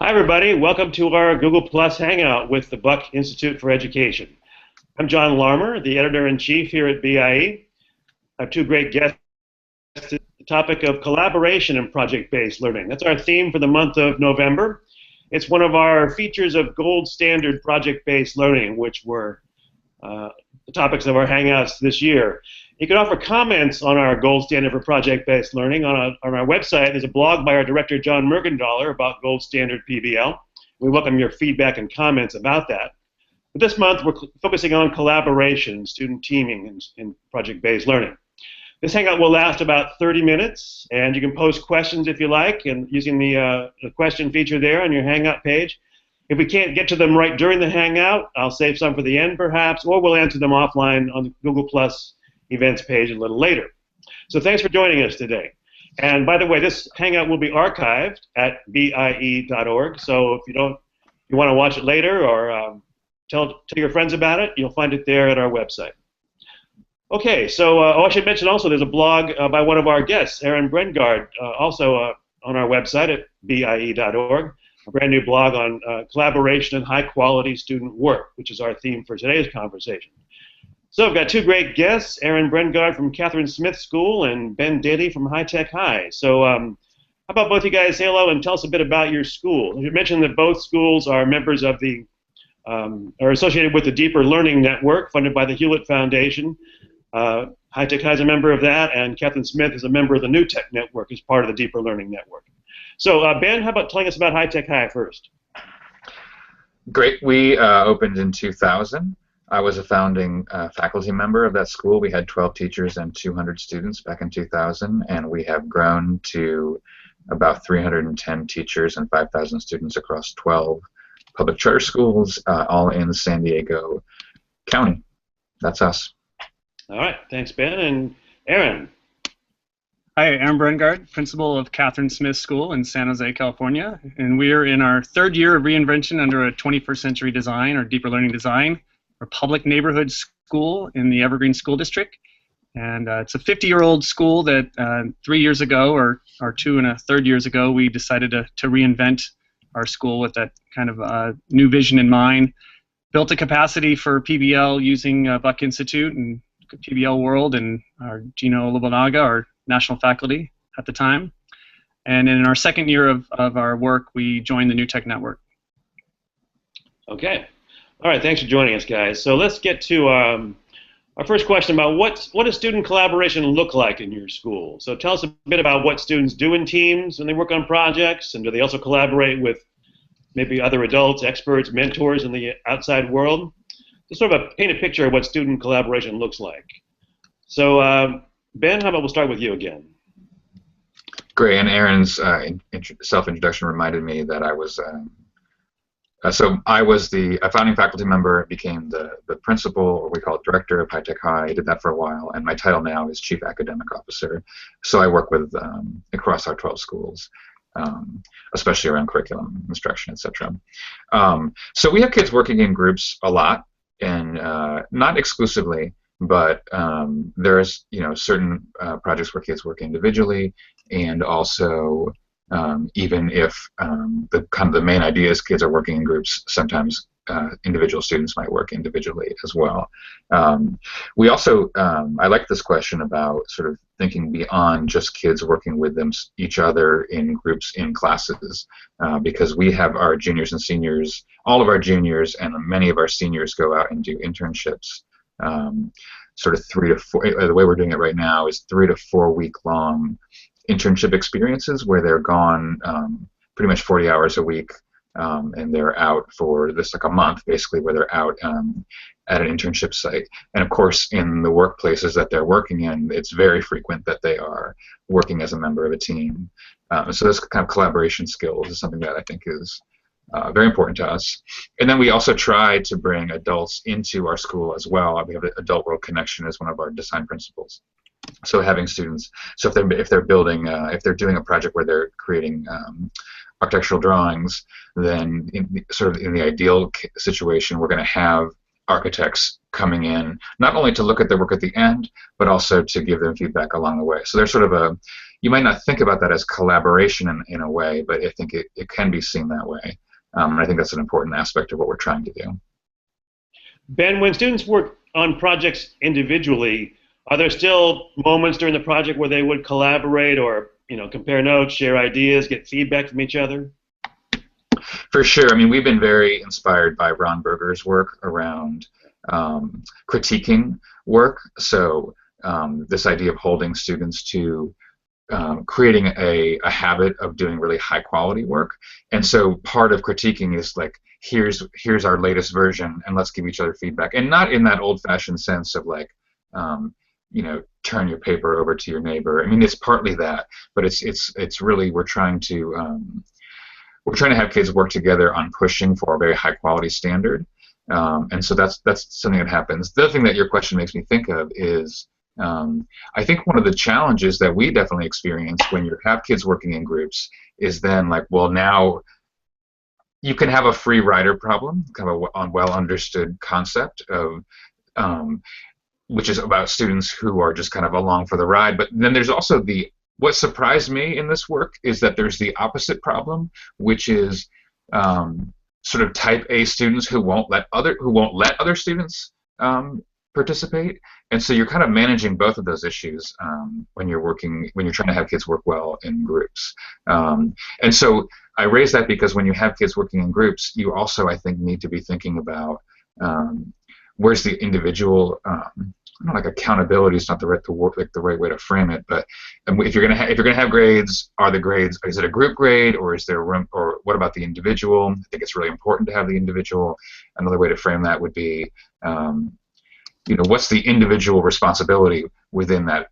Hi, everybody. Welcome to our Google Plus Hangout with the Buck Institute for Education. I'm John Larmer, the editor-in-chief here at BIE. I have two great guests. The topic of collaboration and project-based learning. That's our theme for the month of November. It's one of our features of gold standard project-based learning, which were the topics of our Hangouts this year. You can offer comments on our gold standard for project-based learning on our website. There's a blog by our director, John Mergendaler, about gold standard PBL. We welcome your feedback and comments about that. But this month, we're focusing on collaboration, student teaming, and project-based learning. This Hangout will last about 30 minutes, and you can post questions if you like, and using the question feature there on your Hangout page. If we can't get to them right during the Hangout, I'll save some for the end perhaps, or we'll answer them offline on the Google Plus events page a little later. So thanks for joining us today. And by the way, this Hangout will be archived at bie.org, so if you want to watch it later or tell your friends about it, you'll find it there at our website. Okay, so I should mention also there's a blog by one of our guests, Erin Brengard, also on our website at bie.org, a brand new blog on collaboration and high-quality student work, which is our theme for today's conversation. So I've got two great guests, Erin Brengard from Katherine Smith School and Ben Daley from High Tech High. So how about both you guys say hello and tell us a bit about your school? You mentioned that both schools are members of the, are associated with the Deeper Learning Network funded by the Hewlett Foundation. High Tech High is a member of that, and Katherine Smith is a member of the New Tech Network as part of the Deeper Learning Network. So Ben, how about telling us about High Tech High first? Great. We opened in 2000. I was a founding faculty member of that school. We had 12 teachers and 200 students back in 2000, and we have grown to about 310 teachers and 5,000 students across 12 public charter schools, all in San Diego County. That's us. All right. Thanks, Ben. And Erin. Hi, Erin Brengard, principal of Katherine Smith School in San Jose, California. And we are in our third year of reinvention under a 21st century design or deeper learning design. Our public neighborhood school in the Evergreen School District. And it's a 50-year-old school that 3 years ago, or 2 1/3 years ago, we decided to reinvent our school with that kind of new vision in mind. Built a capacity for PBL using Buck Institute and PBL World and our Gino Lobanaga, our national faculty at the time. And in our second year of our work, we joined the New Tech Network. Okay. All right, thanks for joining us, guys. So let's get to our first question about what does student collaboration look like in your school? So tell us a bit about what students do in teams when they work on projects, and do they also collaborate with maybe other adults, experts, mentors in the outside world? Just sort of paint a picture of what student collaboration looks like. So Ben, how about we'll start with you again? Great, and Erin's self-introduction reminded me that I was so I was a founding faculty member, became the principal, or we call it director of High Tech High. I did that for a while, and my title now is Chief Academic Officer. So I work with across our 12 schools, especially around curriculum, instruction, etc. So we have kids working in groups a lot, and not exclusively, but there's certain projects where kids work individually, and also even if the main idea is kids are working in groups, sometimes individual students might work individually as well. We also, I like this question about sort of thinking beyond just kids working with each other in groups in classes, because we have our juniors and seniors, all of our juniors and many of our seniors go out and do internships. Sort of 3 to 4, the way we're doing it right now is 3 to 4 week long internship experiences where they're gone pretty much 40 hours a week, and they're out for this like a month basically, where they're out at an internship site. And of course, in the workplaces that they're working in, it's very frequent that they are working as a member of a team. So this kind of collaboration skills is something that I think is very important to us. And then we also try to bring adults into our school as well. We have the Adult World Connection as one of our design principles. So having students, so if they're building, if they're doing a project where they're creating architectural drawings, then in the ideal situation, we're going to have architects coming in, not only to look at their work at the end, but also to give them feedback along the way. So there's sort of you might not think about that as collaboration in a way, but I think it can be seen that way. And I think that's an important aspect of what we're trying to do. Ben, when students work on projects individually, are there still moments during the project where they would collaborate or, compare notes, share ideas, get feedback from each other? For sure. I mean, we've been very inspired by Ron Berger's work around critiquing work. So this idea of holding students to creating a habit of doing really high quality work. And so part of critiquing is like, here's our latest version, and let's give each other feedback. And not in that old-fashioned sense of like, turn your paper over to your neighbor. I mean, it's partly that, but it's really we're trying to have kids work together on pushing for a very high quality standard. And so that's something that happens. The other thing that your question makes me think of is I think one of the challenges that we definitely experience when you have kids working in groups is then like, well, now you can have a free rider problem, kind of a well understood concept of which is about students who are just kind of along for the ride. But then there's also what surprised me in this work is that there's the opposite problem, which is sort of type A students who won't let other students participate. And so you're kind of managing both of those issues when you're trying to have kids work well in groups. And so I raise that because when you have kids working in groups, you also, I think, need to be thinking about where's the individual. I don't know, like accountability is not the right way to frame it, but if you're gonna have grades, is it a group grade, or is there room, or what about the individual? I think it's really important to have the individual. Another way to frame that would be, what's the individual responsibility within that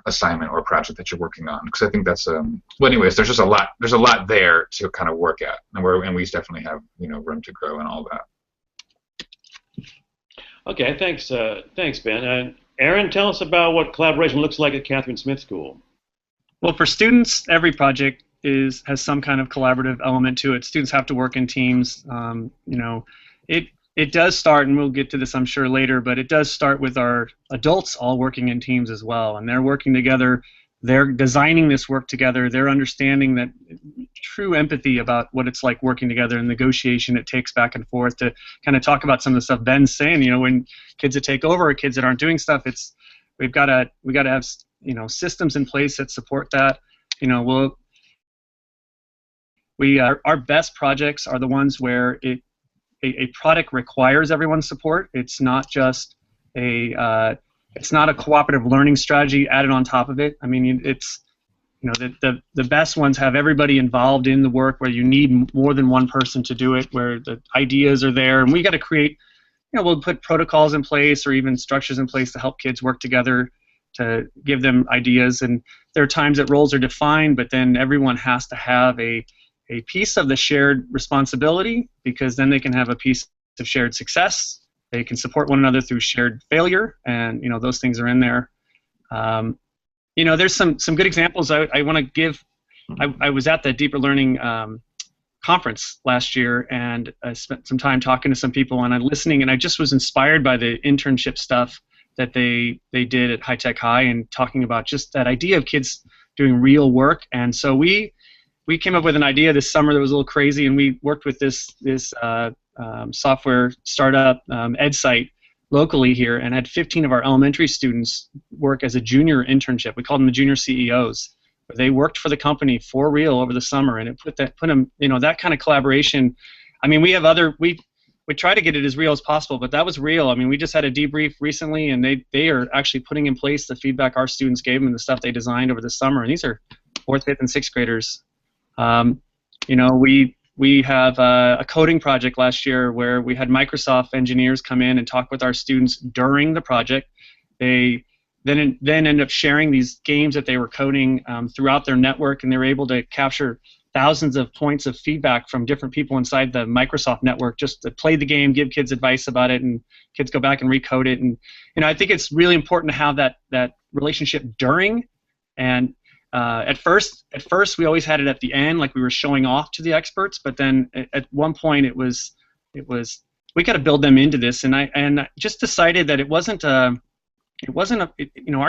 assignment or project that you're working on? Because I think that's well, anyways, there's a lot there to kind of work at, and we definitely have room to grow and all that. Okay, thanks, Ben. Aaron, tell us about what collaboration looks like at Katherine Smith School. Well, for students, every project has some kind of collaborative element to it. Students have to work in teams. It does start, and we'll get to this, I'm sure, later, but it does start with our adults all working in teams as well, and they're working together. They're designing this work together. They're understanding that true empathy about what it's like working together and negotiation it takes back and forth to kind of talk about some of the stuff Ben's saying. When kids that take over or kids that aren't doing stuff, we've got to have systems in place that support that. Our best projects are the ones where a product requires everyone's support. It's not just it's not a cooperative learning strategy added on top of it. I mean, it's the best ones have everybody involved in the work, where you need more than one person to do it, where the ideas are there, and we got to create. We'll put protocols in place or even structures in place to help kids work together, to give them ideas. And there are times that roles are defined, but then everyone has to have a piece of the shared responsibility, because then they can have a piece of shared success. They can support one another through shared failure, and those things are in there. There's some good examples I want to give. I was at the Deeper Learning conference last year, and I spent some time talking to some people and I'm listening, and I just was inspired by the internship stuff that they did at High Tech High, and talking about just that idea of kids doing real work. And so we came up with an idea this summer that was a little crazy, and we worked with this software startup, EdSite, locally here, and had 15 of our elementary students work as a junior internship. We called them the junior CEOs. They worked for the company for real over the summer, and it put them, that kind of collaboration. I mean, we try to get it as real as possible, but that was real. I mean, we just had a debrief recently, and they are actually putting in place the feedback our students gave them and the stuff they designed over the summer. And these are 4th, 5th, and 6th graders. We have a coding project last year where we had Microsoft engineers come in and talk with our students during the project. They then ended up sharing these games that they were coding throughout their network, and they were able to capture thousands of points of feedback from different people inside the Microsoft network just to play the game, give kids advice about it, and kids go back and recode it. And I think it's really important to have that relationship during. And at first we always had it at the end, like we were showing off to the experts. But then at one point it was we got to build them into this. And I just decided that it wasn't our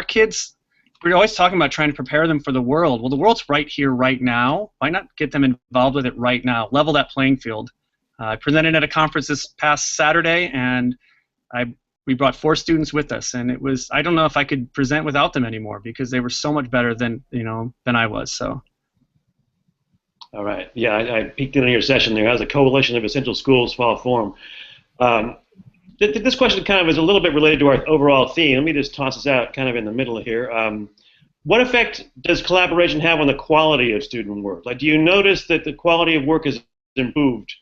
kids. we're always talking about trying to prepare them for the world. Well, the world's right here, right now. Why not get them involved with it right now? Level that playing field. I presented at a conference this past Saturday, and we brought 4 students with us, and it was, I don't know if I could present without them anymore because they were so much better than I was. So. All right. Yeah, I peeked into your session there. How's the Coalition of Essential Schools Fall Form? This question kind of is a little bit related to our overall theme. Let me just toss this out kind of in the middle here. What effect does collaboration have on the quality of student work? Like, do you notice that the quality of work is improved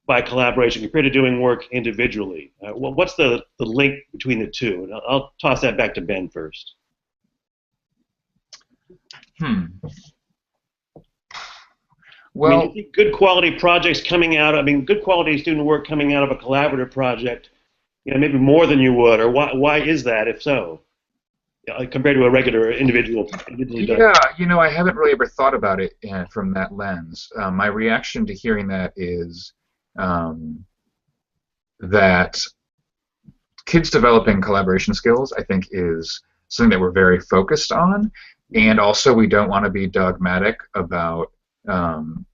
by collaboration compared to doing work individually? Well, what's the link between the two? And I'll toss that back to Ben first. Well, I mean, good quality projects coming out. I mean, good quality student work coming out of a collaborative project, maybe more than you would. Or why is that, if so, compared to a regular individual? Yeah, I haven't really ever thought about it from that lens. My reaction to hearing that is that kids developing collaboration skills, I think, is something that we're very focused on, and also we don't want to be dogmatic about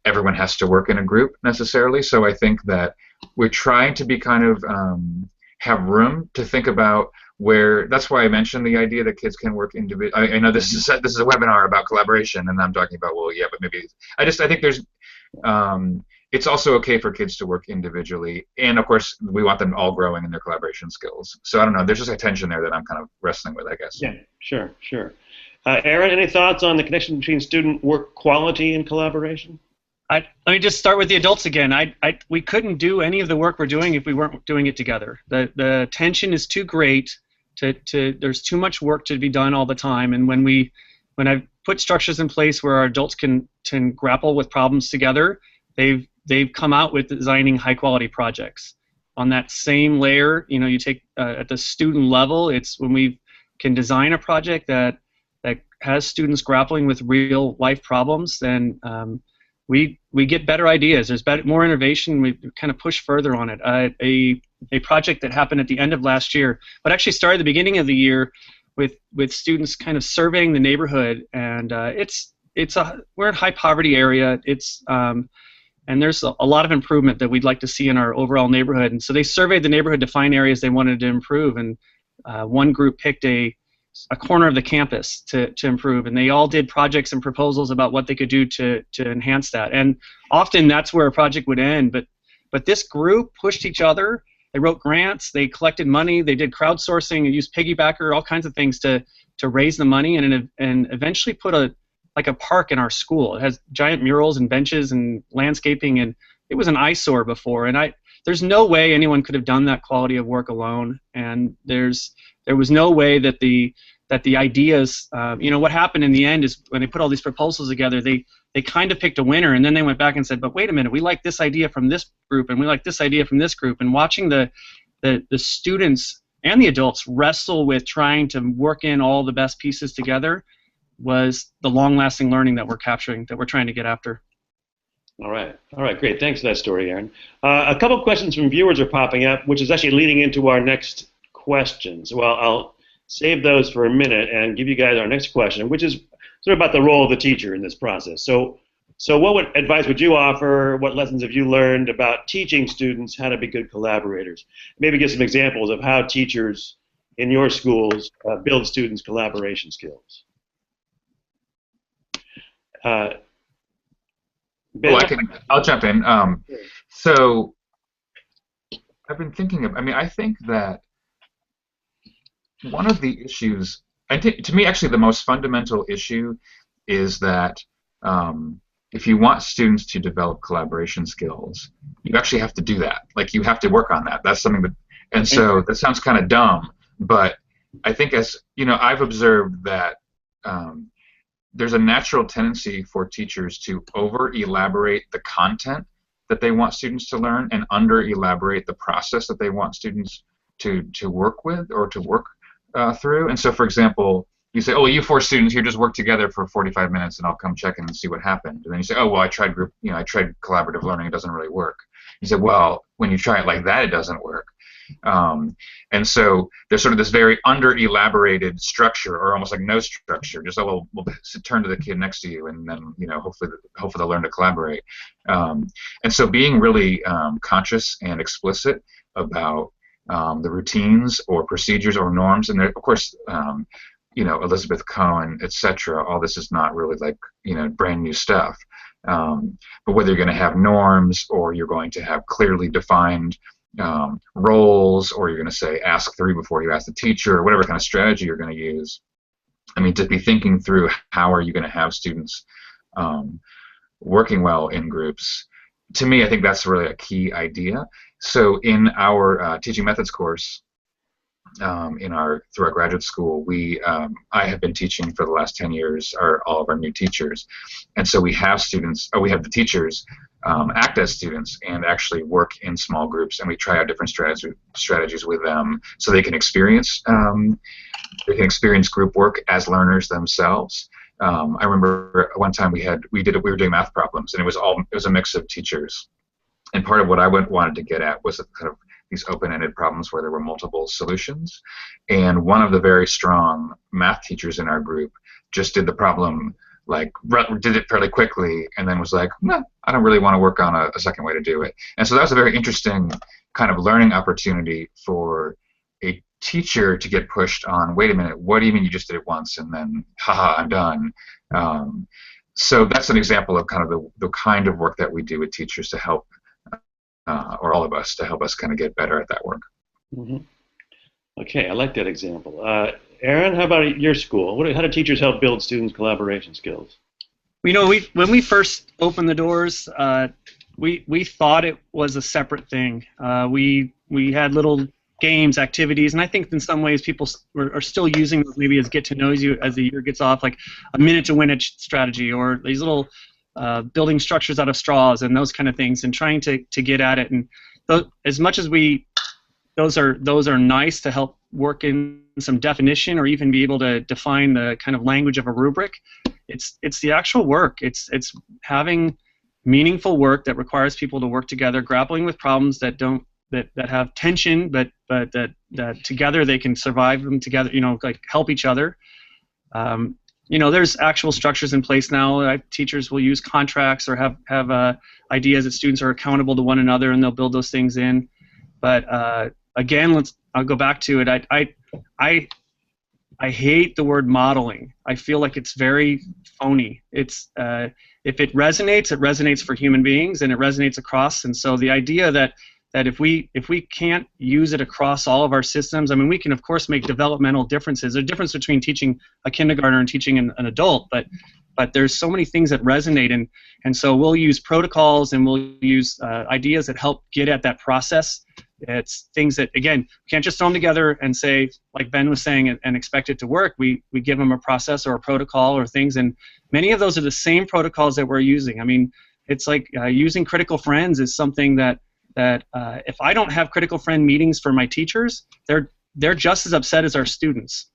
everyone has to work in a group necessarily. So I think that we're trying to be kind of have room to think about where. That's why I mentioned the idea that kids can work individually. I know this is a webinar about collaboration, and I'm talking about, well, yeah, but maybe I think there's it's also okay for kids to work individually, and of course we want them all growing in their collaboration skills. So I don't know. There's just a tension there that I'm kind of wrestling with, I guess. Yeah, sure. Aaron, any thoughts on the connection between student work quality and collaboration? Let me just start with the adults again. We couldn't do any of the work we're doing if we weren't doing it together. The tension is too great. There's too much work to be done all the time. And when I've put structures in place where our adults can grapple with problems together, they've come out with designing high quality projects. On that same layer, you take at the student level, it's when we can design a project that has students grappling with real life problems, then we get better ideas. There's more innovation. We kind of push further on it. A project that happened at the end of last year, but actually started at the beginning of the year with students kind of surveying the neighborhood, and we're in a high poverty area. And there's a lot of improvement that we'd like to see in our overall neighborhood. And so they surveyed the neighborhood to find areas they wanted to improve, and one group picked a corner of the campus to improve, and they all did projects and proposals about what they could do to enhance that. And often that's where a project would end, but this group pushed each other. They wrote grants, they collected money, they did crowdsourcing, and used piggybacker, all kinds of things to raise the money, and eventually put a park in our school. It has giant murals and benches and landscaping, and it was an eyesore before, and there's no way anyone could have done that quality of work alone, and there was no way that the ideas, what happened in the end is when they put all these proposals together, they kind of picked a winner, and then they went back and said, but wait a minute, we like this idea from this group, and we like this idea from this group, and watching the students and the adults wrestle with trying to work in all the best pieces together was the long-lasting learning that we're capturing, that we're trying to get after. All right, great. Thanks for that story, Aaron. A couple of questions from viewers are popping up, which is actually leading into our next questions. Well, I'll save those for a minute and give you guys our next question, which is sort of about the role of the teacher in this process. So what advice would you offer? What lessons have you learned about teaching students how to be good collaborators? Maybe give some examples of how teachers in your schools build students' collaboration skills. Ben? Well, I'll jump in. So I've been thinking of, I think that one of the issues, and to me actually the most fundamental issue, is that if you want students to develop collaboration skills, you actually have to do that. Like, you have to work on that. That's something that, and so that sounds kind of dumb, but I think, as I've observed that there's a natural tendency for teachers to over-elaborate the content that they want students to learn and under-elaborate the process that they want students to work with or to work through. And so, for example, you say, oh, you 4 students here just work together for 45 minutes and I'll come check in and see what happened. And then you say, oh, well, I tried collaborative learning, it doesn't really work. You say, well, when you try it like that, it doesn't work. And so there's sort of this very under-elaborated structure, or almost like no structure. Just, oh, we'll turn to the kid next to you, and then, you know, hopefully they'll learn to collaborate. And so being really conscious and explicit about the routines or procedures or norms, and there, of course, you know, Elizabeth Cohen, etc. All this is not really like, you know, brand new stuff. But whether you're going to have norms, or you're going to have clearly defined roles, or you're going to say ask 3 before you ask the teacher, or whatever kind of strategy you're going to use. I mean, to be thinking through how are you going to have students working well in groups. To me, I think that's really a key idea. So in our teaching methods course, through our graduate school, I have been teaching for the last 10 years all of our new teachers, and so we have students, we have the teachers act as students and actually work in small groups, and we try out different strategies with them so they can experience group work as learners themselves. I remember one time we were doing math problems, and it was a mix of teachers, and part of what I wanted to get at was kind of these open-ended problems where there were multiple solutions. And one of the very strong math teachers in our group just did the problem, like, did it fairly quickly, and then was like, nah, I don't really want to work on a second way to do it. And so that was a very interesting kind of learning opportunity for a teacher to get pushed on, wait a minute, what do you mean you just did it once, and then, haha, I'm done. So that's an example of kind of the kind of work that we do with teachers to help, or all of us, to help us kind of get better at that work. Mm-hmm. Okay, I like that example. Aaron, how about your school? How do teachers help build students' collaboration skills? You know, when we first opened the doors, we thought it was a separate thing. We had little games, activities, and I think in some ways people are still using those maybe as get to know you as the year gets off, like a minute to win it strategy, or these little building structures out of straws and those kind of things, and trying to get at it. And as much as those are nice to help work in some definition, or even be able to define the kind of language of a rubric, it's the actual work. It's having meaningful work that requires people to work together, grappling with problems that have tension, but that together they can survive them together. You know, like help each other. You know, there's actual structures in place now. Teachers will use contracts or have ideas that students are accountable to one another, and they'll build those things in. But again, I'll go back to it. I hate the word modeling. I feel like it's very phony. It's if it resonates for human beings, and it resonates across. And so the idea that if we can't use it across all of our systems, I mean, we can of course make developmental differences. There's a difference between teaching a kindergartner and teaching an adult, but there's so many things that resonate, and so we'll use protocols, and we'll use ideas that help get at that process. It's things that, again, we can't just throw them together and say, like Ben was saying, and expect it to work. We give them a process or a protocol or things, and many of those are the same protocols that we're using. I mean, it's like using critical friends is something that if I don't have critical friend meetings for my teachers, they're just as upset as our students.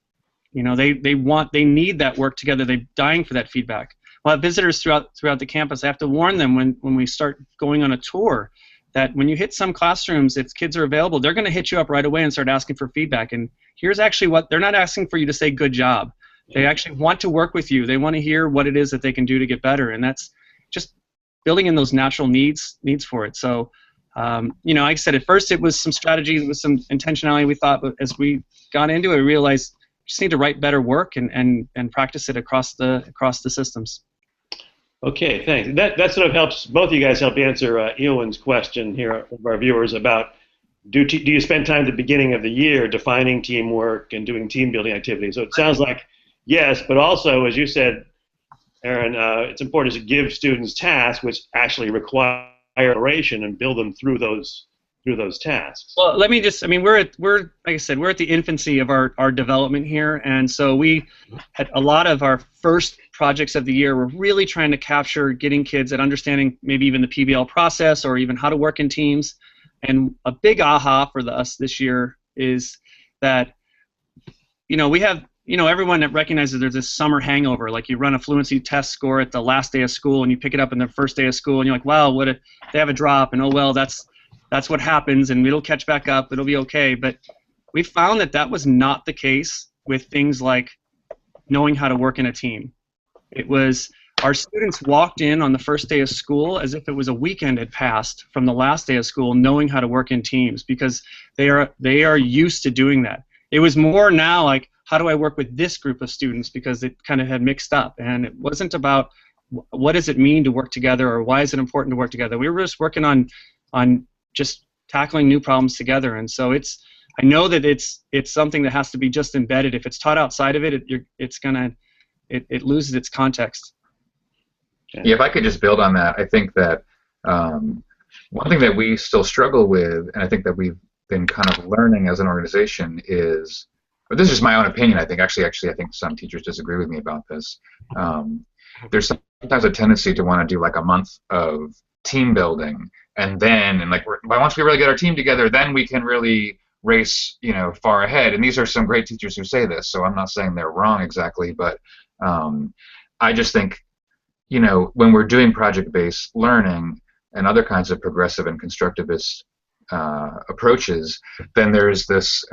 You know, they need that work together. They're dying for that feedback. We'll have visitors throughout the campus. I have to warn them when we start going on a tour that when you hit some classrooms, if kids are available, they're going to hit you up right away and start asking for feedback. And here's actually what they're not asking for you to say good job. They actually want to work with you. They want to hear what it is that they can do to get better, and that's just building in those natural needs for it. So. You know, like I said, at first it was some strategies with some intentionality we thought, but as we got into it, we realized we just need to write better work and practice it across the systems. Okay, thanks. That sort of helps, both of you guys help answer Ewan's question here of our viewers about do you spend time at the beginning of the year defining teamwork and doing team building activities? So it sounds like yes, but also, as you said, Aaron, it's important to give students tasks which actually require operation and build them through those tasks. Well, let me just, I mean, we're like I said, we're at the infancy of our development here, and so we had a lot of our first projects of the year were really trying to capture getting kids at understanding maybe even the PBL process or even how to work in teams. And a big aha for us this year is that, you know, we have, you know, everyone that recognizes there's this summer hangover. Like you run a fluency test score at the last day of school, and you pick it up in the first day of school, and you're like, wow, they have a drop, and oh well, that's that's what happens, and it'll catch back up, it'll be okay. But we found that that was not the case with things like knowing how to work in a team. It was our students walked in on the first day of school as if it was a weekend had passed from the last day of school, knowing how to work in teams, because they are used to doing that. It was more now like, how do I work with this group of students, because it kind of had mixed up, and it wasn't about what does it mean to work together or why is it important to work together. We were just working on just tackling new problems together, and so I know that it's something that has to be just embedded. If it's taught outside of it, it loses its context. Yeah, if I could just build on that, I think that one thing that we still struggle with, and I think that we've been kind of learning as an organization is, but this is just my own opinion, I think, actually I think some teachers disagree with me about this. There's sometimes a tendency to want to do like a month of team building, and like once we really get our team together, then we can really race, far ahead. And these are some great teachers who say this, so I'm not saying they're wrong exactly, but I just think, when we're doing project-based learning and other kinds of progressive and constructivist approaches, then there's this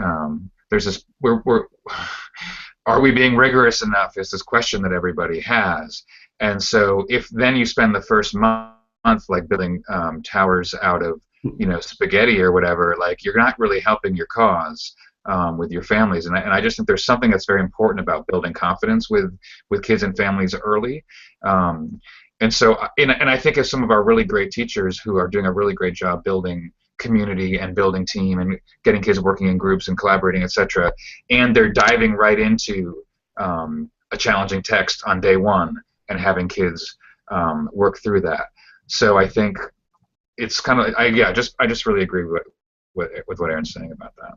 are we being rigorous enough is this question that everybody has. And so if then you spend the first month like building towers out of spaghetti or whatever, like you're not really helping your cause with your families. And I just think there's something that's very important about building confidence with kids and families early. And so I think of some of our really great teachers who are doing a really great job building community and building team and getting kids working in groups and collaborating, etc. And they're diving right into a challenging text on day one and having kids work through that. So I think it's kind of I just really agree with what Aaron's saying about that.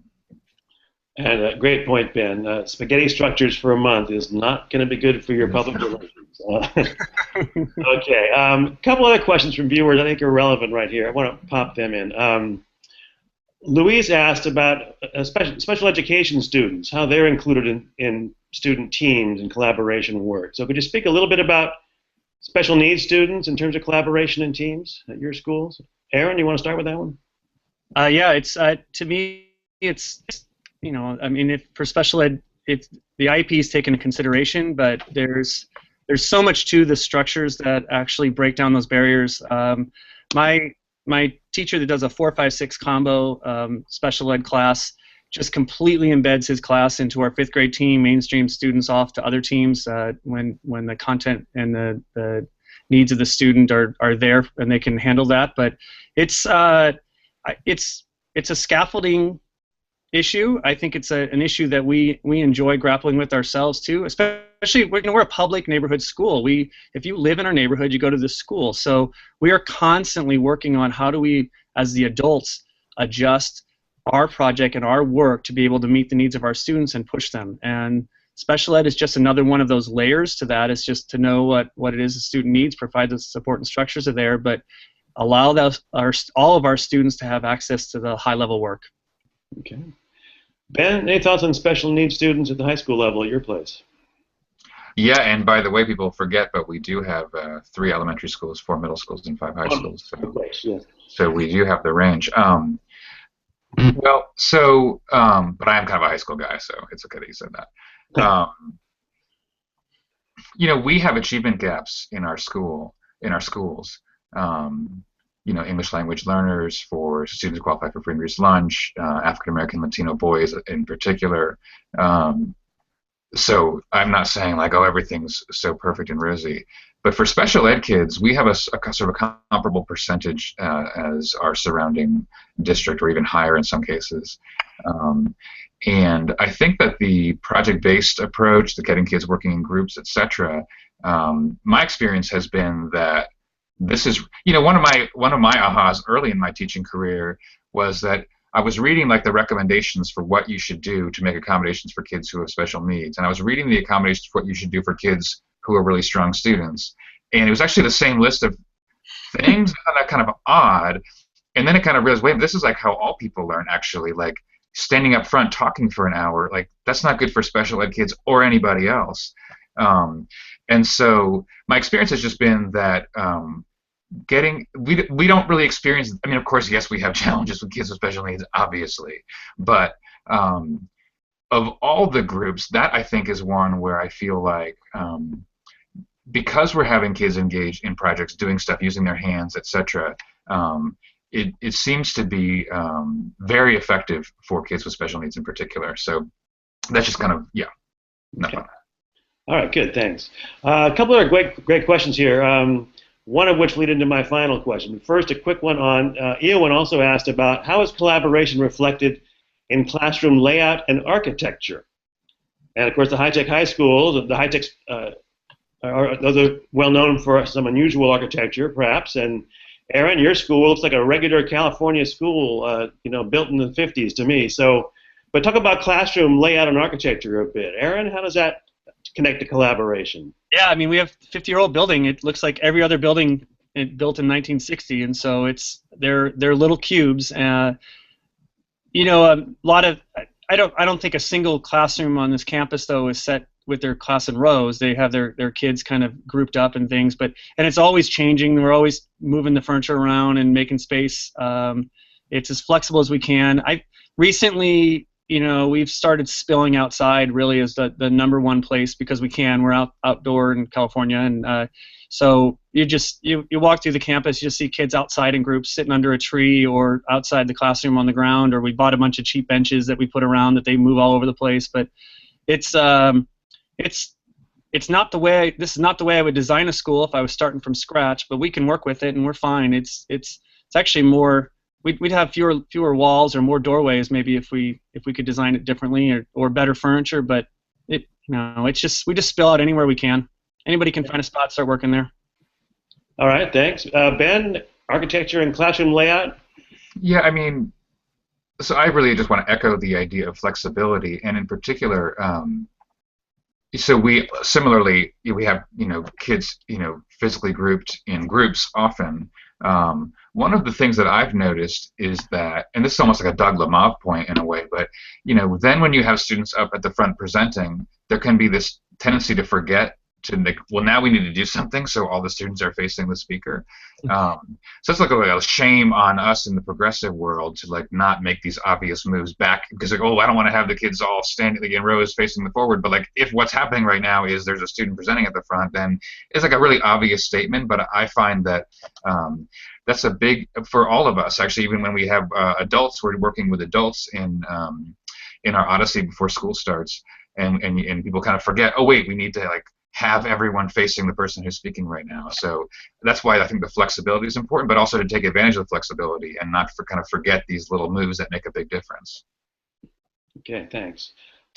And a great point, Ben. Spaghetti structures for a month is not going to be good for your public relations. Okay. A couple other questions from viewers I think are relevant right here. I want to pop them in. Louise asked about special education students, how they're included in student teams and collaboration work. So could you speak a little bit about special needs students in terms of collaboration in teams at your schools? Aaron, you want to start with that one? Yeah, it's to me, it's I mean, for special ed, the IEP is taken into consideration, but there's so much to the structures that actually break down those barriers. My teacher that does a 4-5-6 combo special ed class just completely embeds his class into our 5th grade team, mainstream students off to other teams when the content and the needs of the student are there and they can handle that. But it's a scaffolding issue. I think it's an issue that we enjoy grappling with ourselves too. Especially we're a public neighborhood school. If you live in our neighborhood, you go to the school. So we are constantly working on how do we, as the adults, adjust our project and our work to be able to meet the needs of our students and push them. And special ed is just another one of those layers to that. It's just to know what it is the student needs, provide the support and structures are there, but allow all of our students to have access to the high-level work. Okay. Ben, any thoughts on special needs students at the high school level at your place? Yeah, and by the way, people forget, but we do have 3 elementary schools, 4 middle schools, and 5 high schools. So we do have the range. But I am kind of a high school guy, so it's okay that you said that. We have achievement gaps in our schools. English language learners, for students who qualify for free and reduced lunch, African American Latino boys in particular. So I'm not saying like, oh, everything's so perfect and rosy, but for special ed kids, we have a sort of comparable percentage as our surrounding district, or even higher in some cases. And I think that the project-based approach, the getting kids working in groups, etc., my experience has been that this is, one of my ahas early in my teaching career was that I was reading like the recommendations for what you should do to make accommodations for kids who have special needs, and I was reading the accommodations for what you should do for kids who are really strong students, and it was actually the same list of things. I found that kind of odd, and then it kind of realized, wait, this is like how all people learn actually, like standing up front talking for an hour, like that's not good for special ed kids or anybody else. And so my experience has just been that we don't really experience. I mean, of course, yes, we have challenges with kids with special needs, obviously, but of all the groups, that I think is one where I feel like because we're having kids engaged in projects, doing stuff, using their hands, etc. It seems to be very effective for kids with special needs in particular. So that's just kind of Okay. All right, good, thanks. A couple of great questions here. One of which lead into my final question. First, a quick one on Eowyn also asked about how is collaboration reflected in classroom layout and architecture. And of course, the high-tech high schools, the high-tech those are well known for some unusual architecture, perhaps. And Aaron, your school looks like a regular California school, built in the 50s to me. So, but talk about classroom layout and architecture a bit. Aaron, how does that connect to collaboration? Yeah, I mean, we have a 50-year-old building. It looks like every other building built in 1960, and so they're little cubes. A lot of I don't think a single classroom on this campus though is set with their class in rows. They have their kids kind of grouped up and things, and it's always changing. We're always moving the furniture around and making space. It's as flexible as we can. Recently, we've started spilling outside really as the number one place because we can. We're outdoor in California, and so you walk through the campus, you just see kids outside in groups sitting under a tree or outside the classroom on the ground, or we bought a bunch of cheap benches that we put around that they move all over the place. But it's not the way. This is not the way I would design a school if I was starting from scratch. But we can work with it, and we're fine. It's actually more. We'd have fewer walls or more doorways maybe if we could design it differently or better furniture. But it's just we just spill out anywhere we can. Anybody can find a spot, start working there. All right, thanks. Ben, architecture and classroom layout? Yeah, I mean, so I really just want to echo the idea of flexibility, and in particular, so we similarly we have kids physically grouped in groups often. One of the things that I've noticed is that, and this is almost like a Doug Lemov point in a way, but then when you have students up at the front presenting, there can be this tendency to forget well, now we need to do something, so all the students are facing the speaker. So it's like a shame on us in the progressive world to not make these obvious moves back because I don't want to have the kids all standing in rows facing the forward. But if what's happening right now is there's a student presenting at the front, then it's like a really obvious statement. But I find that that's a big for all of us. Actually, even when we have adults, we're working with adults in our Odyssey before school starts, and people kind of forget. Oh wait, we need to have everyone facing the person who's speaking right now. So that's why I think the flexibility is important, but also to take advantage of the flexibility and not forget these little moves that make a big difference. Okay, thanks.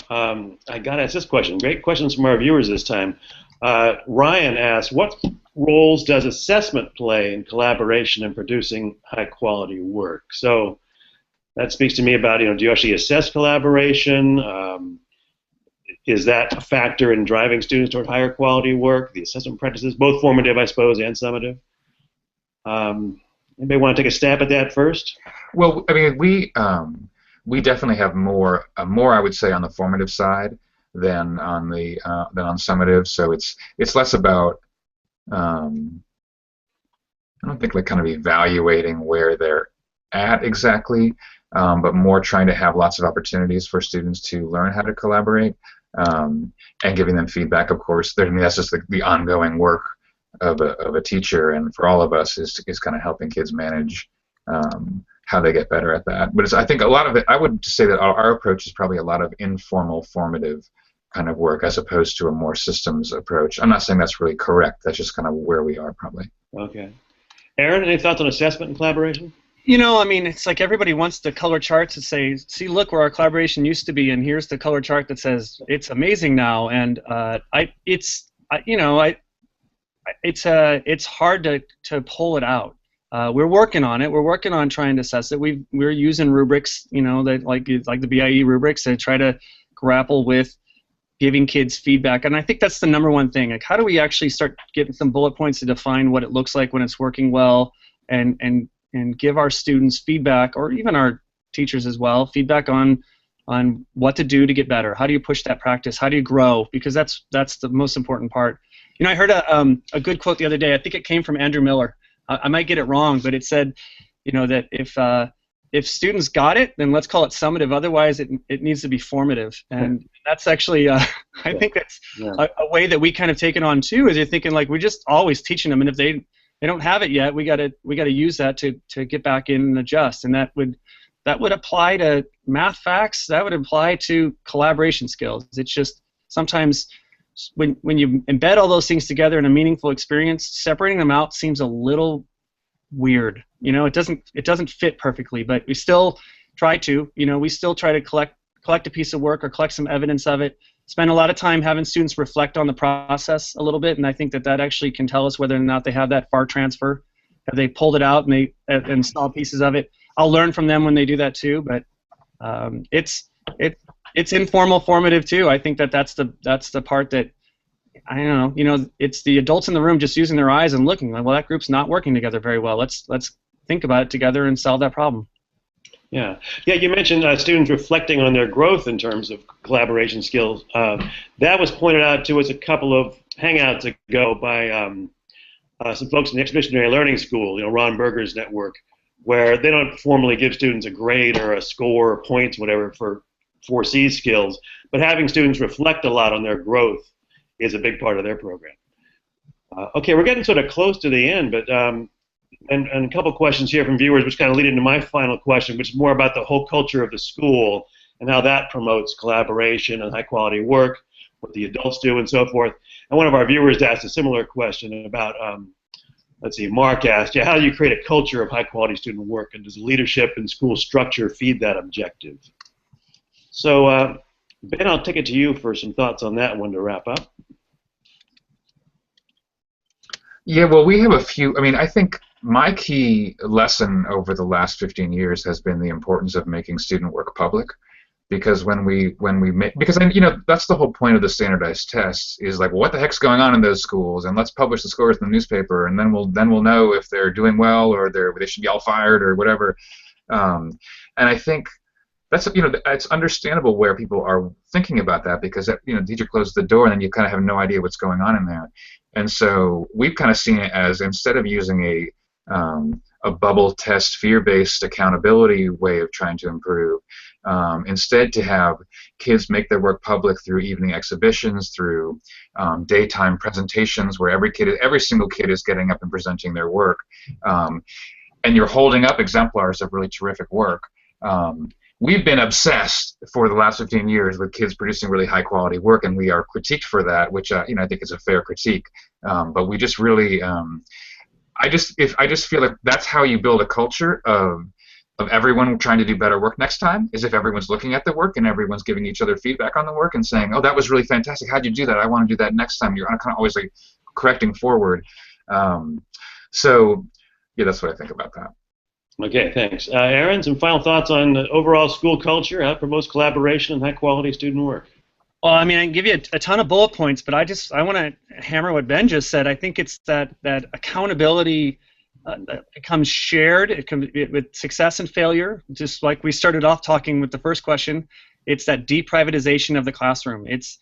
I got to ask this question. Great questions from our viewers this time. Ryan asked, what roles does assessment play in collaboration and producing high-quality work? So that speaks to me about, do you actually assess collaboration? Is that a factor in driving students toward higher quality work? The assessment practices, both formative, I suppose, and summative. Anybody want to take a stab at that first? Well, I mean, we definitely have more, I would say, on the formative side than on summative. So it's less about I don't think kind of evaluating where they're at exactly, but more trying to have lots of opportunities for students to learn how to collaborate. And giving them feedback, of course. That's just the ongoing work of a teacher, and for all of us is kind of helping kids manage how they get better at that. But I think a lot of it, I would say that our approach is probably a lot of informal, formative kind of work as opposed to a more systems approach. I'm not saying that's really correct. That's just kind of where we are probably. Okay. Aaron, any thoughts on assessment and collaboration? I mean, it's like everybody wants the color charts that say, see, look where our collaboration used to be, and here's the color chart that says it's amazing now. And it's hard to pull it out. We're working on it. We're working on trying to assess it. We're using rubrics, that like the BIE rubrics to try to grapple with giving kids feedback. And I think that's the number one thing. How do we actually start getting some bullet points to define what it looks like when it's working well, and give our students feedback, or even our teachers as well, feedback on what to do to get better. How do you push that practice? How do you grow? Because that's the most important part. I heard a good quote the other day. I think it came from Andrew Miller. I might get it wrong, but it said, that if students got it, then let's call it summative. Otherwise, it needs to be formative. And that's actually, I think that's a way that we kind of take it on too. Is you're thinking like we're just always teaching them, and if they don't have it yet, we gotta use that to get back in and adjust. And that would apply to math facts. That would apply to collaboration skills. It's just sometimes when you embed all those things together in a meaningful experience, separating them out seems a little weird. It doesn't fit perfectly, but we still try to. We still try to collect a piece of work or collect some evidence of it. Spend a lot of time having students reflect on the process a little bit, and I think that actually can tell us whether or not they have that far transfer. Have they pulled it out and saw pieces of it? I'll learn from them when they do that too, but it's informal, formative too. I think that's the part that I don't know. It's the adults in the room just using their eyes and looking like, well, that group's not working together very well. Let's think about it together and solve that problem. Yeah. You mentioned students reflecting on their growth in terms of collaboration skills. That was pointed out to us a couple of hangouts ago by some folks in the Expeditionary Learning School, Ron Berger's network, where they don't formally give students a grade or a score or points, whatever, for 4C skills, but having students reflect a lot on their growth is a big part of their program. Okay, we're getting sort of close to the end, but and a couple questions here from viewers, which kind of lead into my final question, which is more about the whole culture of the school and how that promotes collaboration and high-quality work, what the adults do, and so forth. And one of our viewers asked a similar question about, let's see, Mark asked, how do you create a culture of high-quality student work, and does leadership and school structure feed that objective? So, Ben, I'll take it to you for some thoughts on that one to wrap up. Yeah, well, we have a few. I mean, I think my key lesson over the last 15 years has been the importance of making student work public, because when we make, because that's the whole point of the standardized tests, is like, well, what the heck's going on in those schools, and let's publish the scores in the newspaper, and then we'll know if they're doing well or they should be all fired or whatever. And I think that's it's understandable where people are thinking about that, because the teacher closes the door and then you kind of have no idea what's going on in there. And so we've kind of seen it as, instead of using a bubble test, fear-based accountability way of trying to improve, instead to have kids make their work public through evening exhibitions, through daytime presentations where every single kid is getting up and presenting their work, and you're holding up exemplars of really terrific work. We've been obsessed for the last 15 years with kids producing really high-quality work, and we are critiqued for that, which I think is a fair critique. But we just really, I just feel like that's how you build a culture of everyone trying to do better work next time, is if everyone's looking at the work and everyone's giving each other feedback on the work and saying, oh, that was really fantastic. How'd you do that? I want to do that next time. You're kind of always like correcting forward. So yeah, that's what I think about that. Okay, thanks. Aaron, some final thoughts on the overall school culture, how it promotes collaboration and high-quality student work? Well, I mean, I can give you a ton of bullet points, but I want to hammer what Ben just said. I think it's that accountability becomes shared. With success and failure, just like we started off talking with the first question. It's that deprivatization of the classroom. It's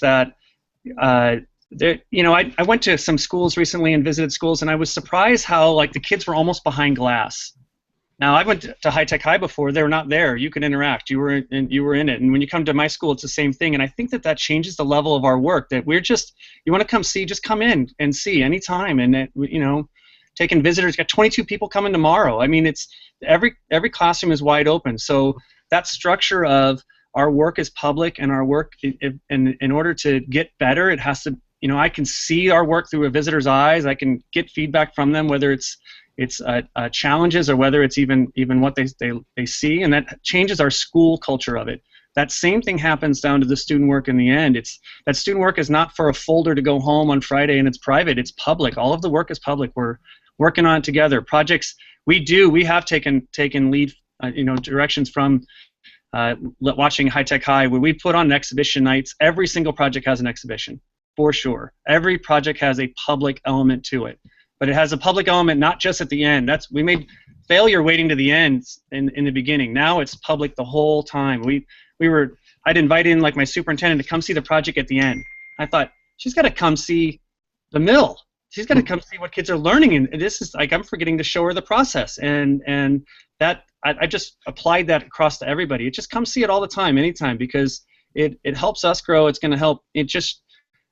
that I went to some schools recently and visited schools, and I was surprised how the kids were almost behind glass. Now, I went to High Tech High before. They were not there. You could interact. You were in it. And when you come to my school, it's the same thing. And I think that changes the level of our work. That we're just, you want to come see, just come in and see anytime. And taking visitors. Got 22 people coming tomorrow. I mean, it's every classroom is wide open. So that structure of our work is public, and our work, in order to get better, it has to. I can see our work through a visitor's eyes. I can get feedback from them, whether it's challenges or whether it's even what they see, and that changes our school culture of it. That same thing happens down to the student work in the end. That student work is not for a folder to go home on Friday and it's private. It's public. All of the work is public. We're working on it together. Projects we have taken lead directions from watching High Tech High, where we put on exhibition nights. Every single project has an exhibition, for sure. Every project has a public element to it. But it has a public element not just at the end. We made failure waiting to the end in the beginning. Now it's public the whole time. I'd invite in my superintendent to come see the project at the end. I thought, she's got to come see the mill. she's got to come see what kids are learning, and this is like I'm forgetting to show her the process, and that I just applied that across to everybody. It just come see it all the time, anytime, because it helps us grow. It's going to help. It just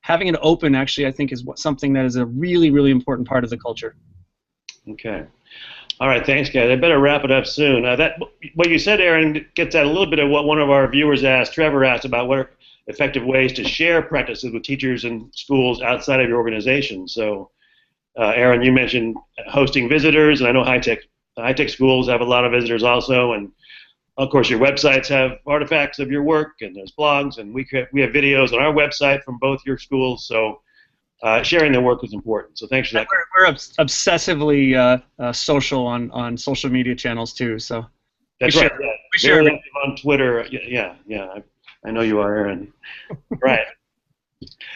having it open actually I think is something that is a really, really important part of the culture. Okay. All right, thanks, guys. I better wrap it up soon. What you said, Aaron, gets at a little bit of what one of our viewers asked, Trevor asked, about what are effective ways to share practices with teachers and schools outside of your organization. So, Aaron, you mentioned hosting visitors, and I know high-tech schools have a lot of visitors also, and of course your websites have artifacts of your work, and there's blogs, and we have videos on our website from both your schools. So. Sharing their work is important, so thanks for that. We're obsessively social on social media channels too. So that's right. Yeah. We share on Twitter. Yeah. I know you are, Aaron. Right.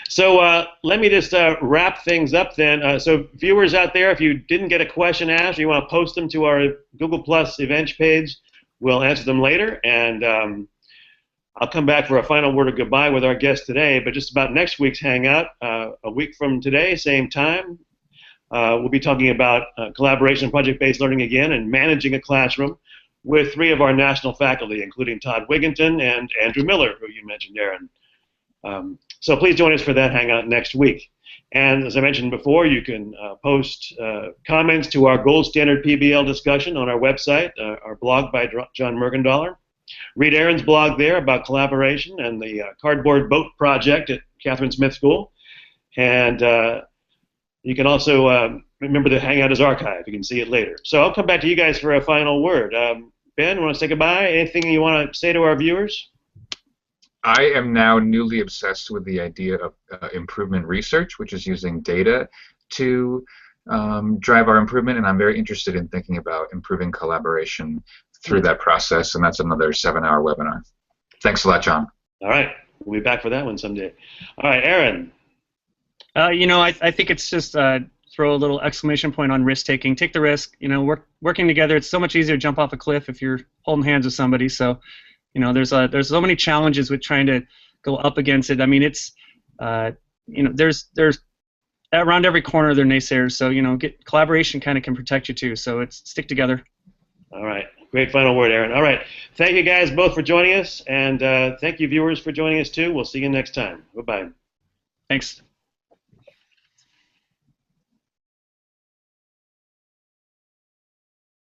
So let me just wrap things up then. So viewers out there, if you didn't get a question asked, or you want to post them to our Google Plus events page, we'll answer them later. And I'll come back for a final word of goodbye with our guest today, but just about next week's Hangout, a week from today, same time, we'll be talking about collaboration and project-based learning again and managing a classroom with 3 of our national faculty, including Todd Wigginton and Andrew Miller, who you mentioned, Aaron. So please join us for that Hangout next week. And as I mentioned before, you can post comments to our Gold Standard PBL discussion on our website, our blog by John Mergendaler. Read Aaron's blog there about collaboration and the cardboard boat project at Katherine Smith School. And you can also remember the Hangout is archived. You can see it later. So I'll come back to you guys for a final word. Ben, want to say goodbye? Anything you want to say to our viewers? I am now newly obsessed with the idea of improvement research, which is using data to drive our improvement, and I'm very interested in thinking about improving collaboration through that process, and that's another 7-hour webinar. Thanks a lot, John. All right. We'll be back for that one someday. All right, Aaron. I think it's just throw a little exclamation point on risk-taking. Take the risk. Working together, it's so much easier to jump off a cliff if you're holding hands with somebody. So, there's so many challenges with trying to go up against it. I mean, it's, there's around every corner there are naysayers. So, collaboration kind of can protect you too. So it's stick together. All right. Great final word, Aaron. All right. Thank you guys both for joining us, and thank you viewers for joining us too. We'll see you next time. Goodbye. Thanks.